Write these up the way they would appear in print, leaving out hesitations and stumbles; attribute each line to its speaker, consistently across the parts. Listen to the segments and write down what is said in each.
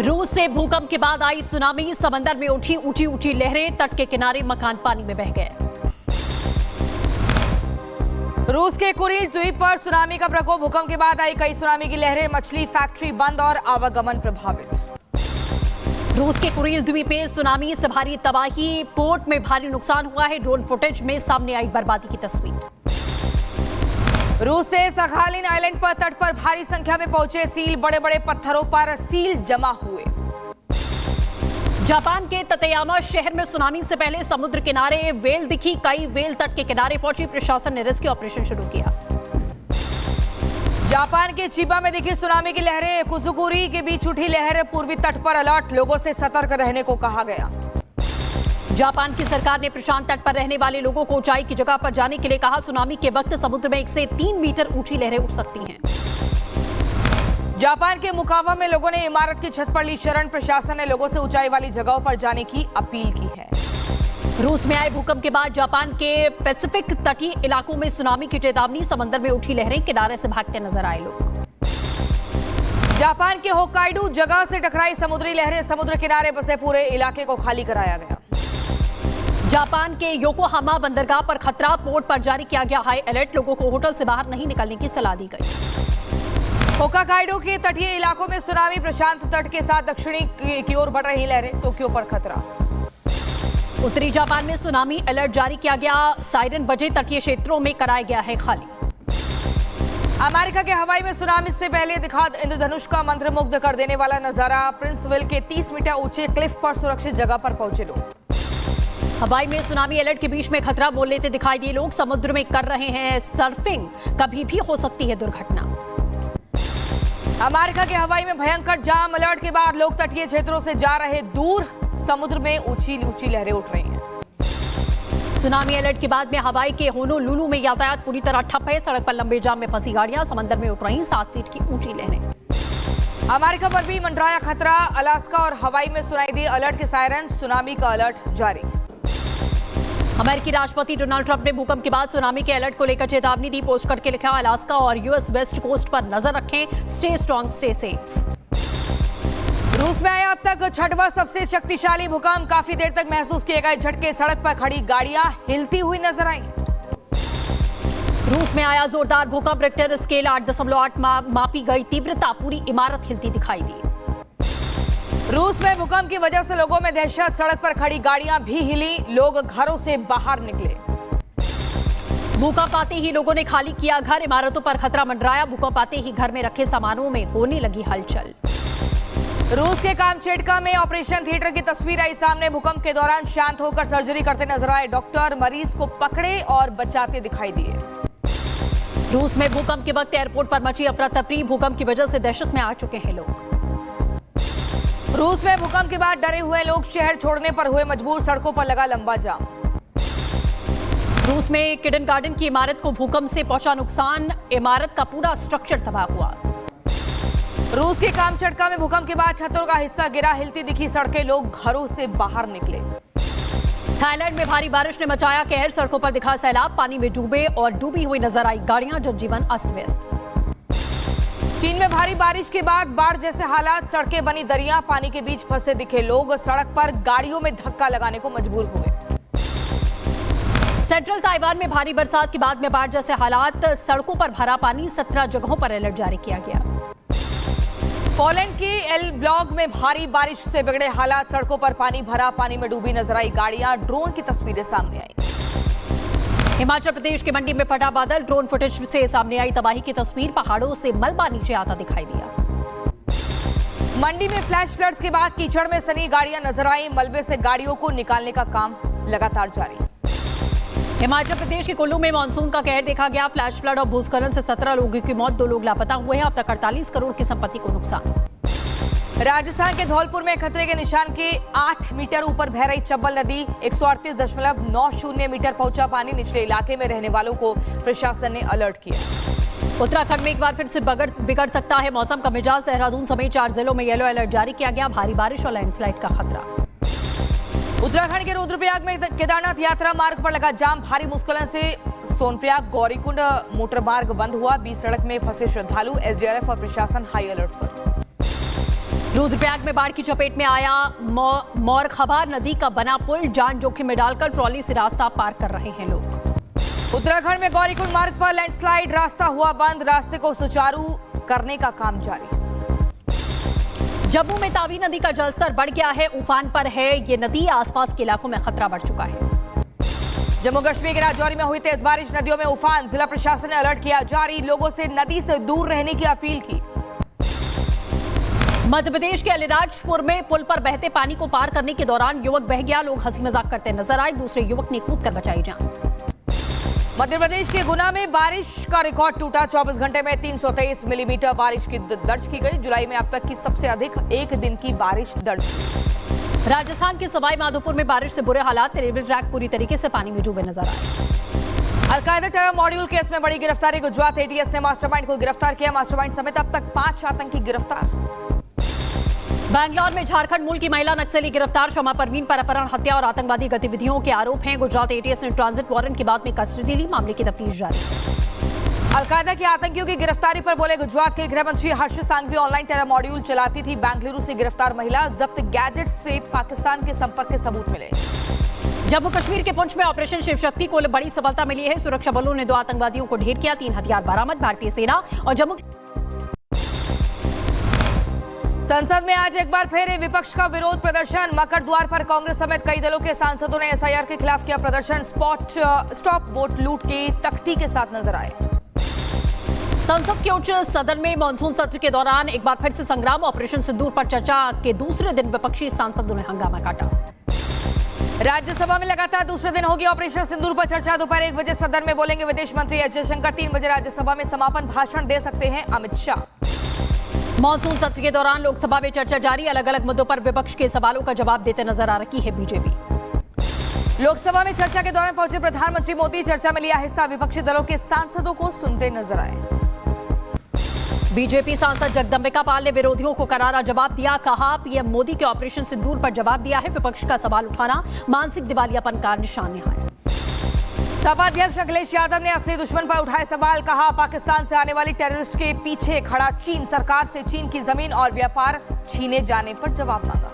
Speaker 1: रूस से भूकंप के बाद आई सुनामी, समंदर में उठी ऊंची ऊंची लहरें, तट के किनारे मकान पानी में बह गए।
Speaker 2: रूस के कुरिल द्वीप पर सुनामी का प्रकोप, भूकंप के बाद आई कई सुनामी की लहरें, मछली फैक्ट्री बंद और आवागमन प्रभावित।
Speaker 1: रूस के कुरिल द्वीप में सुनामी से भारी तबाही, पोर्ट में भारी नुकसान हुआ है। ड्रोन फुटेज में सामने आई बर्बादी की तस्वीर।
Speaker 2: रूस से सखालिन आइलैंड पर तट पर भारी संख्या में पहुंचे सील, बड़े बड़े पत्थरों पर सील जमा हुए।
Speaker 1: जापान के ततेयामा शहर में सुनामी से पहले समुद्र किनारे वेल दिखी, कई वेल तट के किनारे पहुंची। प्रशासन ने रेस्क्यू ऑपरेशन शुरू किया।
Speaker 2: जापान के चिबा में दिखी सुनामी की लहरें, कुजुकुरी के बीच उठी लहर, पूर्वी तट पर अलर्ट, लोगों से सतर्क रहने को कहा गया।
Speaker 1: जापान की सरकार ने प्रशांत तट पर रहने वाले लोगों को ऊंचाई की जगह पर जाने के लिए कहा। सुनामी के वक्त समुद्र में 1 से 3 मीटर ऊंची लहरें उठ सकती हैं।
Speaker 2: जापान के मुकावा में लोगों ने इमारत की छत पर ली शरण, प्रशासन ने लोगों से ऊंचाई वाली जगहों पर जाने की अपील की है।
Speaker 1: रूस में आए भूकंप के बाद जापान के पैसिफिक तटीय इलाकों में सुनामी की चेतावनी, समंदर में उठी लहरें, किनारे से भागते नजर आए लोग।
Speaker 2: जापान के होक्काइडो जगह से टकराई समुद्री लहरें, समुद्र किनारे बसे पूरे इलाके को खाली कराया गया।
Speaker 1: जापान के योकोहामा बंदरगाह पर खतरा, पोर्ट पर जारी किया गया हाई अलर्ट, लोगों को होटल से बाहर नहीं निकलने की सलाह दी गई।
Speaker 2: होक्काइडो के तटीय इलाकों में सुनामी, प्रशांत तट के साथ दक्षिणी की ओर बढ़ रही लहरें, टोक्यो पर खतरा।
Speaker 1: उत्तरी जापान में सुनामी अलर्ट जारी किया गया, सायरन बजे, तटीय क्षेत्रों में कराया गया है खाली।
Speaker 2: अमेरिका के हवाई में सुनामी से पहले दिखा इंद्रधनुष का मंत्रमुग्ध कर देने वाला नजारा, प्रिंसविल के 30 मीटर ऊंचे क्लिफ पर सुरक्षित जगह पर पहुंचे लोग।
Speaker 1: हवाई में सुनामी अलर्ट के बीच में खतरा बोल लेते दिखाई दिए लोग, समुद्र में कर रहे हैं सर्फिंग, कभी भी हो सकती है दुर्घटना।
Speaker 2: अमेरिका के हवाई में भयंकर जाम, अलर्ट के बाद लोग तटीय क्षेत्रों से जा रहे दूर, समुद्र में ऊंची ऊंची लहरें उठ रही हैं।
Speaker 1: सुनामी अलर्ट के बाद में हवाई के होनोलुलु में यातायात पूरी तरह ठप है, सड़क पर लंबे जाम में फंसी गाड़ियां, समंदर में उठ रही 7 फीट की ऊंची लहरें।
Speaker 2: अमेरिका पर भी मंडराया खतरा, अलास्का और हवाई में सुनाई दी अलर्ट के सायरन, सुनामी का अलर्ट जारी।
Speaker 1: अमेरिकी राष्ट्रपति डोनाल्ड ट्रंप ने भूकंप के बाद सुनामी के अलर्ट को लेकर चेतावनी दी, पोस्ट करके लिखा, अलास्का और यूएस वेस्ट कोस्ट पर नजर रखें, स्टे स्ट्रांग, स्टे सेफ।
Speaker 2: रूस में आया अब तक 6वां सबसे शक्तिशाली भूकंप, काफी देर तक महसूस किए गए झटके, सड़क पर खड़ी गाड़ियां हिलती हुई नजर आई।
Speaker 1: रूस में आया जोरदार भूकंप, रिक्टर स्केल 8.8 मापी गई तीव्रता, पूरी इमारत हिलती दिखाई दी।
Speaker 2: रूस में भूकंप की वजह से लोगों में दहशत, सड़क पर खड़ी गाड़ियां भी हिली, लोग घरों से बाहर निकले।
Speaker 1: भूकंप आते ही लोगों ने खाली किया घर, इमारतों पर खतरा मंडराया, भूकंप आते ही घर में रखे सामानों में होने लगी हलचल।
Speaker 2: रूस के कामचेटका में ऑपरेशन थिएटर की तस्वीर आई सामने, भूकंप के दौरान शांत होकर सर्जरी करते नजर आए डॉक्टर, मरीज को पकड़े और बचाते दिखाई दिए।
Speaker 1: रूस में भूकंप के वक्त एयरपोर्ट पर मची अफरा तफरी, भूकंप की वजह से दहशत में आ चुके हैं लोग।
Speaker 2: रूस में भूकंप के बाद डरे हुए लोग शहर छोड़ने पर हुए मजबूर, सड़कों पर लगा लंबा जाम।
Speaker 1: रूस में किडन गार्डन की इमारत को भूकंप से पहुंचा नुकसान, इमारत का पूरा स्ट्रक्चर तबाह हुआ।
Speaker 2: रूस के कामचटका में भूकंप के बाद छतों का हिस्सा गिरा, हिलती दिखी सड़कें, लोग घरों से बाहर निकले।
Speaker 1: थाईलैंड में भारी बारिश ने मचाया कहर, सड़कों पर दिखा सैलाब, पानी में डूबे और डूबी हुई नजर आई गाड़ियां, जनजीवन अस्त व्यस्त।
Speaker 2: चीन में भारी बारिश के बाद बाढ़ जैसे हालात, सड़कें बनी दरिया, पानी के बीच फंसे दिखे लोग, सड़क पर गाड़ियों में धक्का लगाने को मजबूर हुए।
Speaker 1: सेंट्रल ताइवान में भारी बरसात के बाद में बाढ़ जैसे हालात, सड़कों पर भरा पानी, 17 जगहों पर अलर्ट जारी किया गया।
Speaker 2: पोलैंड के एल ब्लॉग में भारी बारिश से बिगड़े हालात, सड़कों पर पानी भरा, पानी में डूबी नजर आई गाड़ियां, ड्रोन की तस्वीरें सामने आई।
Speaker 1: हिमाचल प्रदेश के मंडी में फटा बादल, ड्रोन फुटेज से सामने आई तबाही की तस्वीर, पहाड़ों से मलबा नीचे आता दिखाई दिया।
Speaker 2: मंडी में फ्लैश फ्लड्स के बाद कीचड़ में सनी गाड़ियां नजर आई, मलबे से गाड़ियों को निकालने का काम लगातार जारी।
Speaker 1: हिमाचल प्रदेश के कुल्लू में मानसून का कहर देखा गया, फ्लैश फ्लड और भूस्खलन से 17 लोगों की मौत, 2 लोग लापता हुए हैं, अब तक 48 करोड़ की संपत्ति को नुकसान।
Speaker 2: राजस्थान के धौलपुर में खतरे के निशान के 8 मीटर ऊपर बह रही चंबल नदी, 138.90 मीटर पहुंचा पानी, निचले इलाके में रहने वालों को प्रशासन ने अलर्ट किया।
Speaker 1: उत्तराखंड में एक बार फिर से बिगड़ सकता है मौसम का मिजाज, देहरादून समेत 4 जिलों में येलो अलर्ट जारी किया गया, भारी बारिश और लैंडस्लाइड का खतरा।
Speaker 2: उत्तराखंड के रुद्रप्रयाग में केदारनाथ यात्रा मार्ग पर लगा जाम, भारी मुश्किलों से सोनप्रयाग गौरीकुंड मोटर मार्ग बंद हुआ, बीच सड़क में फंसे श्रद्धालु, एसडीआरएफ और प्रशासन हाई अलर्ट पर।
Speaker 1: रुद्रप्रयाग में बाढ़ की चपेट में आया मोरखबा नदी का बना पुल, जान जोखिम में डालकर ट्रॉली से रास्ता पार कर रहे हैं लोग।
Speaker 2: उत्तराखंड में गौरीकुंड मार्ग पर लैंडस्लाइड, रास्ता हुआ बंद, रास्ते को सुचारू करने का काम जारी।
Speaker 1: जम्मू में तावी नदी का जलस्तर बढ़ गया है, उफान पर है ये नदी, आसपास के इलाकों में खतरा बढ़ चुका है।
Speaker 2: जम्मू कश्मीर के राजौरी में हुई तेज बारिश, नदियों में उफान, जिला प्रशासन ने अलर्ट किया जारी, लोगों से नदी से दूर रहने की अपील की।
Speaker 1: मध्य प्रदेश के अलीराजपुर में पुल पर बहते पानी को पार करने के दौरान युवक बह गया, लोग हंसी मजाक करते नजर आए, दूसरे युवक ने कूदकर बचाई जान।
Speaker 2: मध्य प्रदेश के गुना में बारिश का रिकॉर्ड टूटा, 24 घंटे में 323 मिलीमीटर बारिश की दर्ज की गई, जुलाई में अब तक की सबसे अधिक एक दिन की बारिश दर्ज।
Speaker 1: राजस्थान के सवाई माधोपुर में बारिश से बुरे हालात, रेलवे ट्रैक पूरी तरीके से पानी में डूबे नजर आए।
Speaker 2: अलकायदा टेरर मॉड्यूल केस में बड़ी गिरफ्तारी, गुजरात एटीएस ने मास्टरमाइंड को गिरफ्तार किया, मास्टरमाइंड समेत अब तक 5 आतंकी गिरफ्तार।
Speaker 1: बैंगलोर में झारखंड मूल की महिला नक्सली गिरफ्तार, शमा परवीन पर अपहरण, हत्या और आतंकवादी गतिविधियों के आरोप हैं। गुजरात एटीएस ने ट्रांजिट वारंट के बाद में कस्टडी ली, मामले की तफ्तीश जारी।
Speaker 2: अलकायदा के आतंकियों की गिरफ्तारी पर बोले गुजरात के गृह मंत्री हर्ष सांघवी, ऑनलाइन टेरर मॉड्यूल चलाती थी, बेंगलुरु से गिरफ्तार महिला, जब्त गैजेट से पाकिस्तान के संपर्क के सबूत मिले।
Speaker 1: जम्मू कश्मीर के पुंछ में ऑपरेशन शिव शक्ति को बड़ी सफलता मिली है, सुरक्षा बलों ने 2 आतंकवादियों को ढेर किया, 3 हथियार बरामद, भारतीय सेना और जम्मू।
Speaker 2: संसद में आज एक बार फिर विपक्ष का विरोध प्रदर्शन, मकर द्वार पर कांग्रेस समेत कई दलों के सांसदों ने एसआईआर के खिलाफ किया प्रदर्शन, स्टॉप वोट लूट की तख्ती के साथ नजर आए।
Speaker 1: संसद के उच्च सदन में मानसून सत्र के दौरान एक बार फिर से संग्राम, ऑपरेशन सिंदूर पर चर्चा के दूसरे दिन विपक्षी सांसदों ने हंगामा काटा।
Speaker 2: राज्यसभा में लगातार दूसरे दिन होगी ऑपरेशन सिंदूर पर चर्चा, दोपहर 1 बजे सदन में बोलेंगे विदेश मंत्री एस जयशंकर, 3 बजे राज्यसभा में समापन भाषण दे सकते हैं अमित शाह।
Speaker 1: मानसून सत्र के दौरान लोकसभा में चर्चा जारी, अलग अलग मुद्दों पर विपक्ष के सवालों का जवाब देते नजर आ रही है बीजेपी।
Speaker 2: लोकसभा में चर्चा के दौरान पहुंचे प्रधानमंत्री मोदी, चर्चा में लिया हिस्सा, विपक्षी दलों के सांसदों को सुनते नजर आए।
Speaker 1: बीजेपी सांसद जगदंबिका पाल ने विरोधियों को करारा जवाब दिया, कहा पीएम मोदी के ऑपरेशन सिंदूर पर जवाब दिया है, विपक्ष का सवाल उठाना मानसिक दिवालियापन का निशान है।
Speaker 2: सपा अध्यक्ष अखिलेश यादव ने असली दुश्मन पर उठाए सवाल, कहा पाकिस्तान से आने वाली टेररिस्ट के पीछे खड़ा चीन, सरकार से चीन की जमीन और व्यापार छीने जाने पर जवाब मांगा।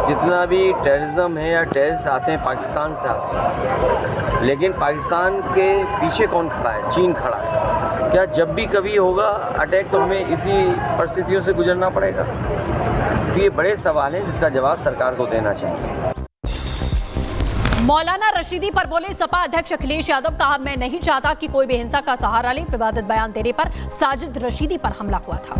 Speaker 3: जितना भी टेररिज्म है या टेररिस्ट आते हैं पाकिस्तान से आते हैं, लेकिन पाकिस्तान के पीछे कौन खड़ा है? चीन खड़ा है। क्या जब भी कभी होगा अटैक तो हमें इसी परिस्थितियों से गुजरना पड़ेगा? तो ये बड़े सवाल हैं जिसका जवाब सरकार को देना चाहिए।
Speaker 1: मौलाना रशीदी पर बोले सपा अध्यक्ष अखिलेश यादव, कहा मैं नहीं चाहता कि कोई भी हिंसा का सहारा ले, विवादित बयान देने पर साजिद रशीदी पर हमला हुआ था।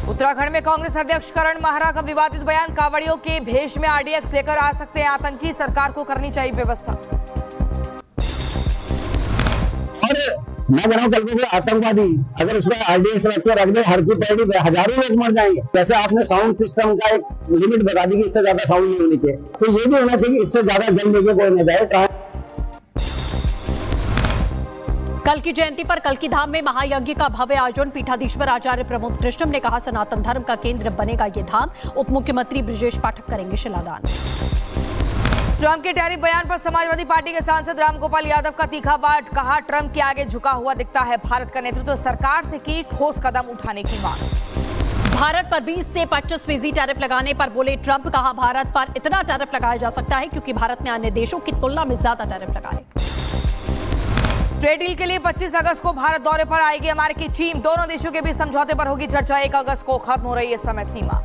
Speaker 2: उत्तराखंड में कांग्रेस अध्यक्ष करण माहरा का विवादित बयान, कांवड़ियों के भेष में आरडीएक्स लेकर आ सकते हैं आतंकी, सरकार को करनी चाहिए व्यवस्था।
Speaker 4: मैं कह रहा हूँ कल को आतंकवादी अगर उसमें आरडीएक्स रख दे, हर की पैड़ी हजारों लोग मर जाएंगे। जैसे आपने साउंड सिस्टम का एक लिमिट बता दी कि इससे ज्यादा साउंड नहीं होनी चाहिए, तो ये भी होना चाहिए इससे ज्यादा जल लेके कोई न जाए।
Speaker 1: कल की जयंती पर कल की धाम में महायज्ञ का भव्य आयोजन, पीठाधीश्वर आचार्य प्रमोद कृष्णम ने कहा सनातन धर्म का केंद्र बनेगा ये धाम, उप मुख्यमंत्री ब्रजेश पाठक करेंगे शिलादान।
Speaker 2: ट्रंप के टैरिफ बयान पर समाजवादी पार्टी के सांसद रामगोपाल यादव का तीखा वार, कहा ट्रंप के आगे झुका हुआ दिखता है भारत का नेतृत्व, सरकार से की ठोस कदम उठाने की मांग।
Speaker 1: भारत पर 20 से 25% टैरिफ लगाने पर बोले ट्रंप, कहा भारत पर इतना टैरिफ लगाया जा सकता है क्योंकि भारत ने अन्य देशों की तुलना में ज्यादा टैरिफ लगाए।
Speaker 2: ट्रेड डील के लिए 25 अगस्त को भारत दौरे पर आएगी अमेरिकी टीम, दोनों देशों के बीच समझौते पर होगी चर्चा, 1 अगस्त को खत्म हो रही है समय सीमा।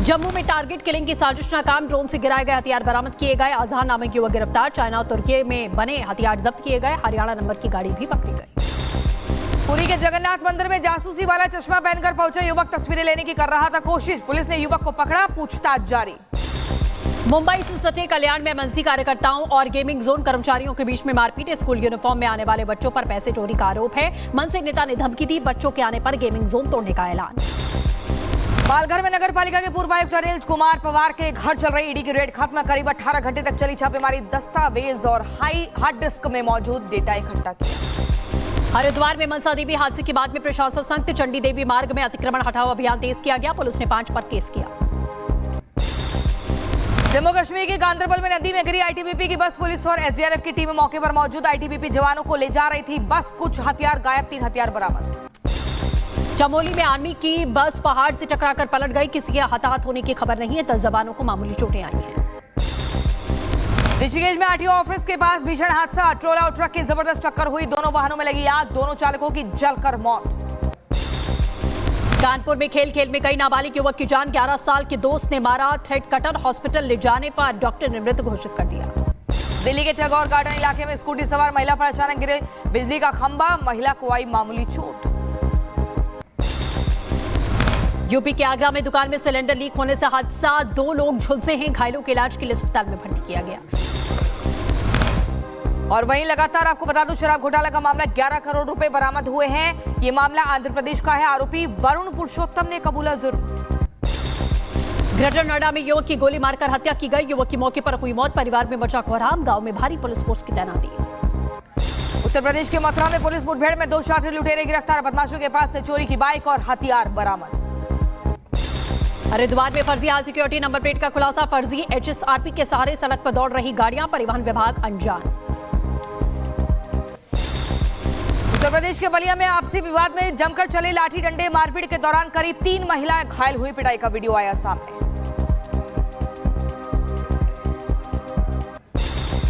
Speaker 1: जम्मू में टारगेट किलिंग की साजिश नाकाम, ड्रोन से गिराए गए हथियार बरामद किए गए, अजहार नामक युवक गिरफ्तार, चाइना और तुर्की में बने हथियार जब्त किए गए, हरियाणा नंबर की गाड़ी भी पकड़ी गई।
Speaker 2: पुरी के जगन्नाथ मंदिर में जासूसी वाला चश्मा पहनकर पहुंचा युवक तस्वीरें लेने की कर रहा था कोशिश, पुलिस ने युवक को पकड़ा, पूछताछ जारी।
Speaker 1: मुंबई से सटे कल्याण में मनसी कार्यकर्ताओं और गेमिंग जोन कर्मचारियों के बीच में मारपीट, स्कूल यूनिफॉर्म में आने वाले बच्चों पर पैसे चोरी का आरोप है, मनसे नेता ने धमकी दी, बच्चों के आने पर गेमिंग जोन तोड़ने का ऐलान।
Speaker 2: पालघर में नगर पालिका के पूर्व आयुक्त अनिल कुमार पवार के घर चल रही ईडी की रेड खत्म, करीब 18 घंटे तक चली छापेमारी, दस्तावेज और हार्ड डिस्क में मौजूद डेटा इकट्ठा किया।
Speaker 1: हरिद्वार में मनसा देवी हादसे के बाद में प्रशासन संघ चंडी देवी मार्ग में अतिक्रमण हटाओ अभियान तेज किया गया, पुलिस ने 5 पर केस किया।
Speaker 2: जम्मू कश्मीर के गांदरबल में नदी में गिरी आईटीबीपी की बस। पुलिस और एसडीआरएफ की टीम मौके पर मौजूद। आईटीबीपी जवानों को ले जा रही थी बस। कुछ हथियार गायब, 3 हथियार बरामद।
Speaker 1: चमोली में आर्मी की बस पहाड़ से टकराकर पलट गई। किसी के हताहत होने की खबर नहीं है। 10 जवानों को मामूली चोटें आई हैं।
Speaker 2: ऋषिकेश में आरटीओ ऑफिस के पास भीषण हादसा। ट्रोला और ट्रक की जबरदस्त टक्कर हुई। दोनों वाहनों में लगी आग। दोनों चालकों की जलकर मौत।
Speaker 1: कानपुर में खेल खेल में कई नाबालिग युवक की जान। 11 साल के दोस्त ने मारा। Thread cutter. हॉस्पिटल ले जाने पर डॉक्टर ने मृत घोषित कर दिया।
Speaker 2: दिल्ली के टैगोर गार्डन इलाके में स्कूटी सवार महिला पर अचानक गिरे बिजली का खंभा। महिला को आई मामूली चोट।
Speaker 1: यूपी के आगरा में दुकान में सिलेंडर लीक होने से हादसा। 2 लोग झुलसे हैं। घायलों के इलाज के लिए अस्पताल में भर्ती किया गया।
Speaker 2: और वहीं लगातार आपको बता दूं, शराब घोटाला का मामला 11 करोड़ रुपए बरामद हुए हैं। ये मामला आंध्र प्रदेश का है। आरोपी वरुण पुरुषोत्तम ने कबूला जुर्म।
Speaker 1: ग्रेटर नोएडा में युवक की गोली मारकर हत्या की गई। युवक की मौके पर हुई मौत। परिवार में मचा कोहराम। गांव में भारी पुलिस फोर्स की तैनाती।
Speaker 2: उत्तर प्रदेश के मथुरा में पुलिस मुठभेड़ में 2 शातिर लुटेरे गिरफ्तार। बदमाशों के पास से चोरी की बाइक और हथियार बरामद।
Speaker 1: हरिद्वार में फर्जी हाई सिक्योरिटी नंबर प्लेट का खुलासा। फर्जी एचएसआरपी के सहारे सड़क पर दौड़ रही गाड़ियां। परिवहन विभाग अनजान। उत्तर प्रदेश के बलिया में आपसी विवाद में जमकर चले लाठी डंडे। मारपीट के दौरान करीब 3 महिलाएं घायल हुई। पिटाई का वीडियो आया सामने।